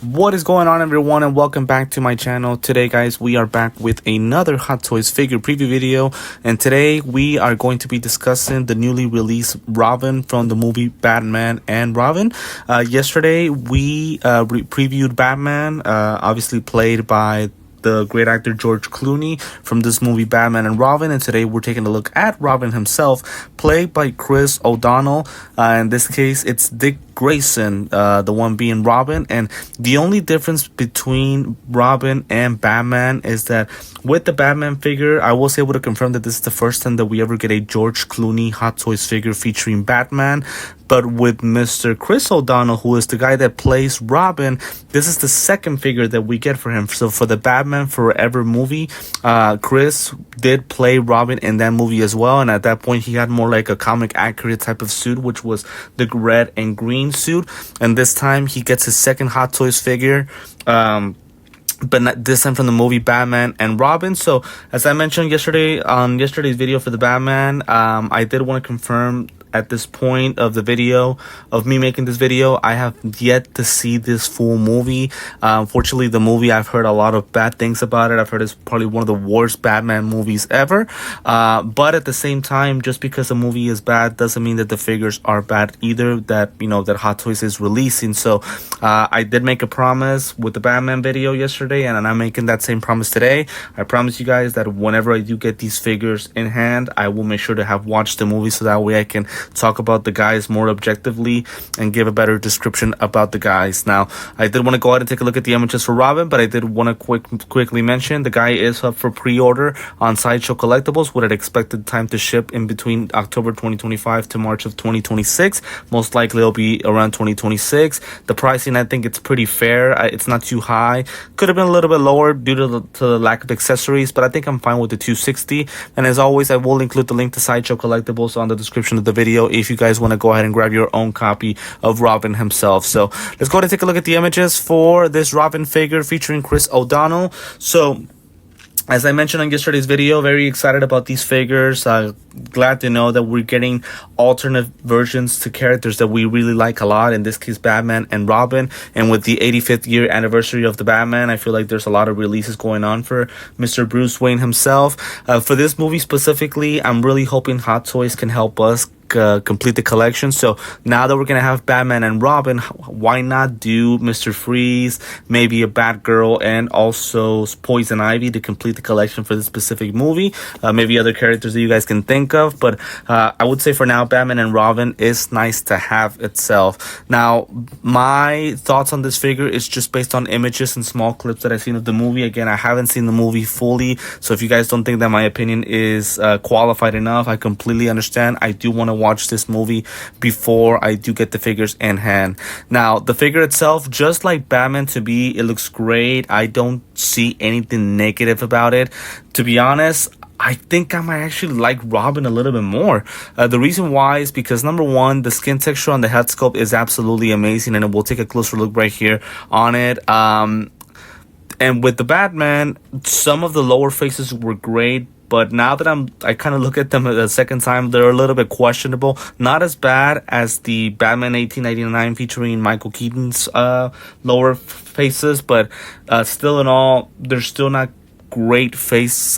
What is going on, everyone, and welcome back to my channel. Today, guys, we are back with another Hot Toys figure preview video, and today we are going to be discussing the newly released Robin from the movie Batman and Robin. Yesterday we previewed Batman, obviously played by the great actor George Clooney from this movie Batman and Robin, and today we're taking a look at Robin himself, played by Chris O'Donnell. In this case, it's Dick Grayson, the one being Robin. And the only difference between Robin and Batman is that with the Batman figure, I was able to confirm that this is the first time that we ever get a George Clooney Hot Toys figure featuring Batman. But with Mr. Chris O'Donnell, who is the guy that plays Robin, this is the second figure that we get for him. So for the Batman Forever movie, Chris did play Robin in that movie as well. And at that point, he had more like a comic accurate type of suit, which was the red and green suit. And this time he gets his second Hot Toys figure. But not this time from the movie Batman and Robin. So as I mentioned yesterday on yesterday's video for the Batman, I did want to confirm at this point of the video of me making this video, I have yet to see this full movie. Unfortunately, the movie, I've heard a lot of bad things about it. I've heard it's probably one of the worst Batman movies ever. But at the same time, just because the movie is bad doesn't mean that the figures are bad either, that, you know, that Hot Toys is releasing. So I did make a promise with the Batman video yesterday, and I'm making that same promise today. I promise you guys that whenever I do get these figures in hand, I will make sure to have watched the movie, so that way I can talk about the guys more objectively and give a better description about the guys. Now, I did want to go ahead and take a look at the images for Robin, but I did want to quickly mention the guy is up for pre-order on Sideshow Collectibles with an expected time to ship in between October 2025 to March of 2026. Most likely it'll be around 2026. The pricing, I think it's pretty fair. It's not too high. Could have been a little bit lower due to the lack of accessories, but I think I'm fine with the 260. And as always, I will include the link to Sideshow Collectibles on the description of the video if you guys want to go ahead and grab your own copy of Robin himself. So let's go ahead and take a look at the images for this Robin figure featuring Chris O'Donnell. So as I mentioned on yesterday's video, very excited about these figures. Glad to know that we're getting alternate versions to characters that we really like a lot. In this case, Batman and Robin. And with the 85th year anniversary of the Batman, I feel like there's a lot of releases going on for Mr. Bruce Wayne himself. For this movie specifically, I'm really hoping Hot Toys can help us complete the collection. So now that we're gonna have Batman and Robin, why not do Mr. Freeze, maybe a Batgirl, and also Poison Ivy to complete the collection for this specific movie? Maybe other characters that you guys can think of, but I would say for now, Batman and Robin is nice to have itself. Now, my thoughts on this figure is just based on images and small clips that I've seen of the movie. Again, I haven't seen the movie fully, so if you guys don't think that my opinion is qualified enough, I completely understand. I do want to watch this movie before I do get the figures in hand. Now, the figure itself, just like Batman to me, it looks great. I don't see anything negative about it. To be honest, I think I might actually like Robin a little bit more. The reason why is because, number one, the skin texture on the head sculpt is absolutely amazing, and we'll take a closer look right here on it. And with the Batman, some of the lower faces were great, but now that I kind of look at them a second time, they're a little bit questionable. Not as bad as the Batman 1899 featuring Michael Keaton's lower faces, but still in all, they're still not great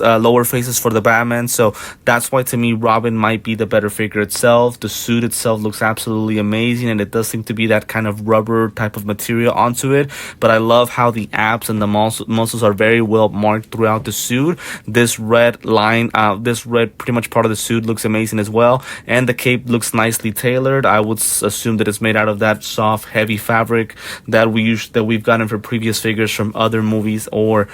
lower faces for the Batman. So that's why to me Robin might be the better figure itself. The suit itself looks absolutely amazing, and it does seem to be that kind of rubber type of material onto it. But I love how the abs and the muscles are very well marked throughout the suit. This red line, this red pretty much part of the suit looks amazing as well, and the cape looks nicely tailored. I would assume that it's made out of that soft, heavy fabric that we've gotten for previous figures from other movies or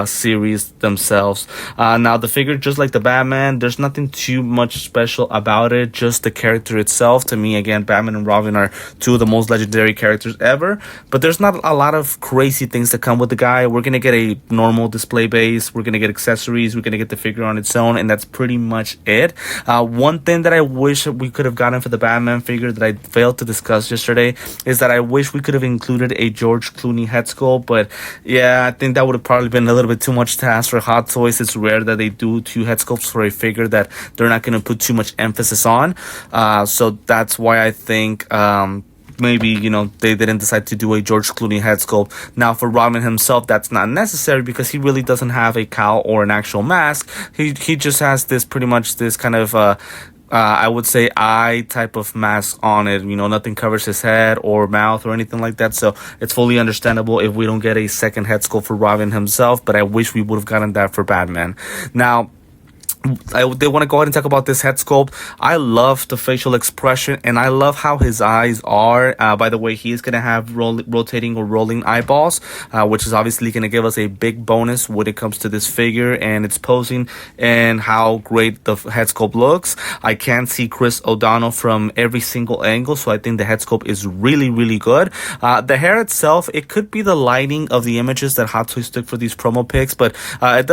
series themselves. Now, the figure, just like the Batman, there's nothing too much special about it, just the character itself. To me, again, Batman and Robin are two of the most legendary characters ever, but there's not a lot of crazy things that come with the guy. We're gonna get a normal display base, we're gonna get accessories, we're gonna get the figure on its own, and that's pretty much it. One thing that I wish we could have gotten for the Batman figure that I failed to discuss yesterday is that I wish we could have included a George Clooney head sculpt, but yeah, I think that would have probably been a little bit too much to ask for Hot Toys. It's rare that they do two head sculpts for a figure that they're not going to put too much emphasis on. So that's why I think maybe, you know, they didn't decide to do a George Clooney head sculpt. Now for Robin himself, that's not necessary because he really doesn't have a cowl or an actual mask. He just has this pretty much this kind of I would say eye type of mask on it. You know, nothing covers his head or mouth or anything like that. So it's fully understandable if we don't get a second head sculpt for Robin himself. But I wish we would have gotten that for Batman. Now, they want to go ahead and talk about this head sculpt. I love the facial expression, and I love how his eyes are. By the way, he is going to have rotating or rolling eyeballs, which is obviously going to give us a big bonus when it comes to this figure and its posing and how great the head sculpt looks. I can see Chris O'Donnell from every single angle, so I think the head sculpt is really, really good. The hair itself, it could be the lighting of the images that Hot Toys took for these promo pics, but it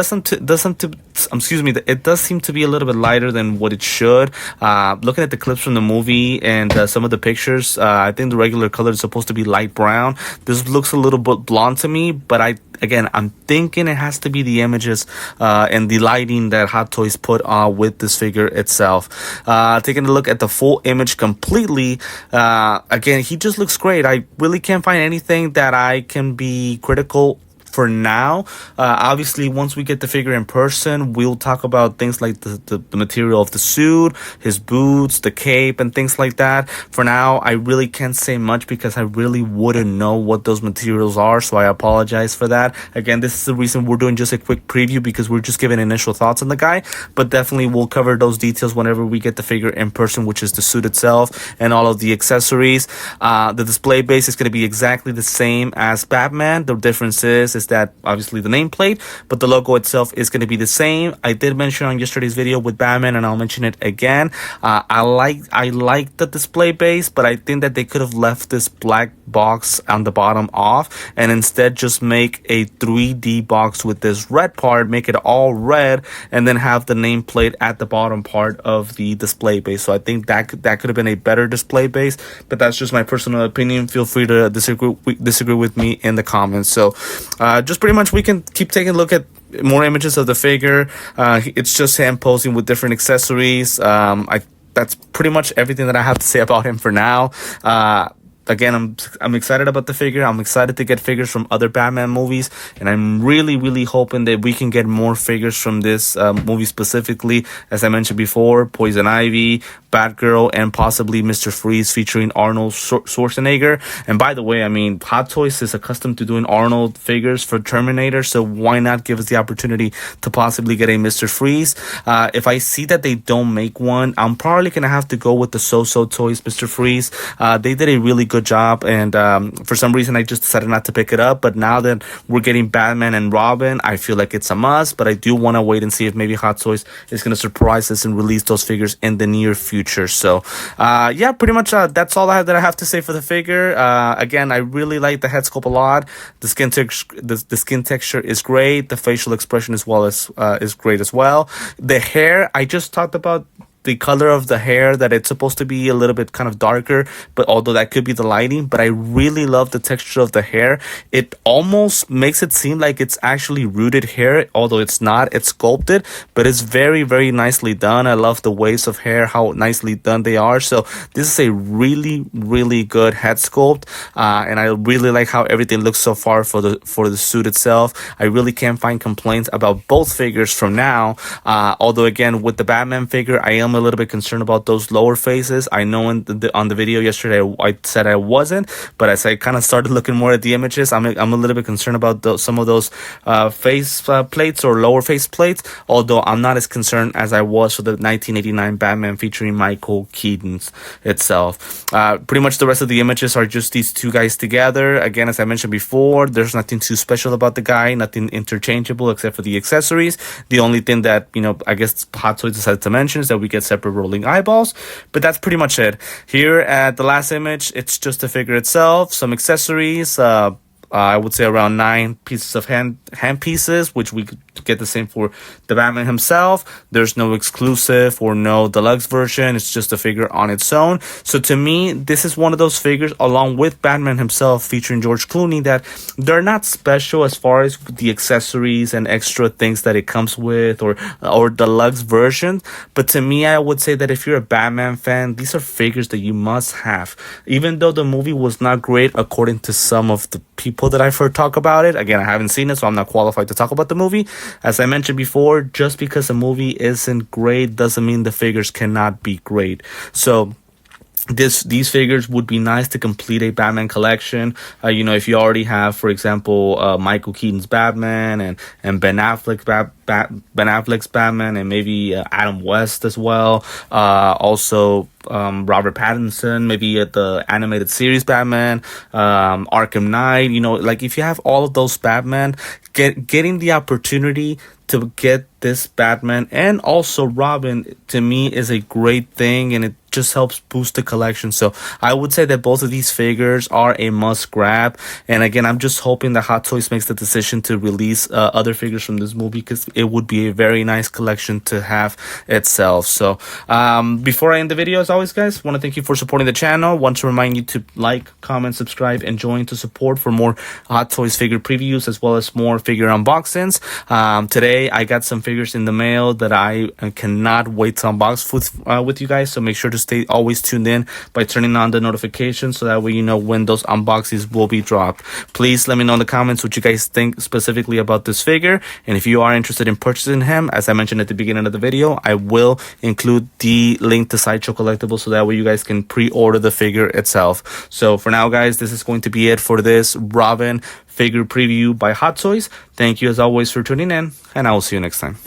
does seem to be a little bit lighter than what it should. Looking at the clips from the movie and some of the pictures, I think the regular color is supposed to be light brown. This looks a little bit blonde to me, but I'm thinking it has to be the images and the lighting that Hot Toys put with this figure itself. Taking a look at the full image completely, again, he just looks great. I really can't find anything that I can be critical for now. Obviously, once we get the figure in person, we'll talk about things like the material of the suit, his boots, the cape, and things like that. For now, I really can't say much because I really wouldn't know what those materials are, so I apologize for that. Again, this is the reason we're doing just a quick preview, because we're just giving initial thoughts on the guy, but definitely we'll cover those details whenever we get the figure in person, which is the suit itself and all of the accessories. The display base is going to be exactly the same as Batman. The difference is that obviously the nameplate, but the logo itself is going to be the same. I did mention on yesterday's video with Batman, and I'll mention it again. I like the display base, but I think that they could have left this black box on the bottom off and instead just make a 3D box with this red part, make it all red, and then have the nameplate at the bottom part of the display base. So I think that could have been a better display base, but that's just my personal opinion. Feel free to disagree with me in the comments. So just pretty much we can keep taking a look at more images of the figure. It's just him posing with different accessories. That's pretty much everything that I have to say about him for now. Again, I'm excited about the figure. I'm excited to get figures from other Batman movies, and I'm really hoping that we can get more figures from this movie specifically. As I mentioned before, Poison Ivy, Batgirl, and possibly Mr. Freeze featuring Arnold Schwarzenegger. And by the way, I mean, Hot Toys is accustomed to doing Arnold figures for Terminator, so why not give us the opportunity to possibly get a Mr. Freeze? If I see that they don't make one, I'm probably going to have to go with the So-So Toys Mr. Freeze. They did a really good job, and for some reason I just decided not to pick it up. But now that we're getting Batman and Robin, I feel like it's a must, but I do want to wait and see if maybe Hot Toys is going to surprise us and release those figures in the near future. So yeah, pretty much that's all that I have to say for the figure. Again, I really like the head sculpt a lot. The skin texture is great. The facial expression as well is great as well. The hair, I just talked about the color of the hair, that it's supposed to be a little bit kind of darker, but although that could be the lighting, but I really love the texture of the hair. It almost makes it seem like it's actually rooted hair, although it's not. It's sculpted, but it's very nicely done. I love the waves of hair, how nicely done they are. So this is a really good head sculpt, and I really like how everything looks so far for the suit itself. I really can't find complaints about both figures from now, although again, with the Batman figure, I am a little bit concerned about those lower faces. I know on the video yesterday I said I wasn't, but as I kind of started looking more at the images, I'm a little bit concerned about some of those face plates or lower face plates, although I'm not as concerned as I was for the 1989 Batman featuring Michael Keaton itself. Pretty much the rest of the images are just these two guys together. Again, as I mentioned before, there's nothing too special about the guy, nothing interchangeable except for the accessories. The only thing that, I guess Hot Toys decided to mention is that we get separate rolling eyeballs, but that's pretty much it. Here at the last image, it's just the figure itself, some accessories, I would say around 9 pieces of hand pieces, which we get the same for the Batman himself. There's no exclusive or no deluxe version. It's just a figure on its own. So to me, this is one of those figures, along with Batman himself featuring George Clooney, that they're not special as far as the accessories and extra things that it comes with, or deluxe version. But to me, I would say that if you're a Batman fan, these are figures that you must have. Even though the movie was not great according to some of the people that I've heard talk about it. Again, I haven't seen it, so I'm not qualified to talk about the movie. As I mentioned before, just because a movie isn't great doesn't mean the figures cannot be great. So these figures would be nice to complete a Batman collection. If you already have, for example, Michael Keaton's Batman and Ben Affleck's Batman, and maybe Adam West as well. Also Robert Pattinson, maybe the animated series Batman, Arkham Knight. Like if you have all of those Batman, getting the opportunity to get this Batman and also Robin, to me, is a great thing, and it just helps boost the collection. So I would say that both of these figures are a must grab. And again, I'm just hoping that Hot Toys makes the decision to release other figures from this movie, because it would be a very nice collection to have itself. So before I end the video, as always, guys, want to thank you for supporting the channel. Want to remind you to like, comment, subscribe, and join to support for more Hot Toys figure previews, as well as more figure unboxings. Today I got some figures in the mail that I cannot wait to unbox with you guys. So make sure to stay always tuned in by turning on the notifications, so that way you know when those unboxings will be dropped. Please let me know in the comments what you guys think specifically about this figure, and if you are interested in purchasing him, as I mentioned at the beginning of the video, I will include the link to Sideshow Collectibles, so that way you guys can pre-order the figure itself. So for now, guys, this is going to be it for this Robin figure preview by Hot Toys. Thank you as always for tuning in, and I will see you next time.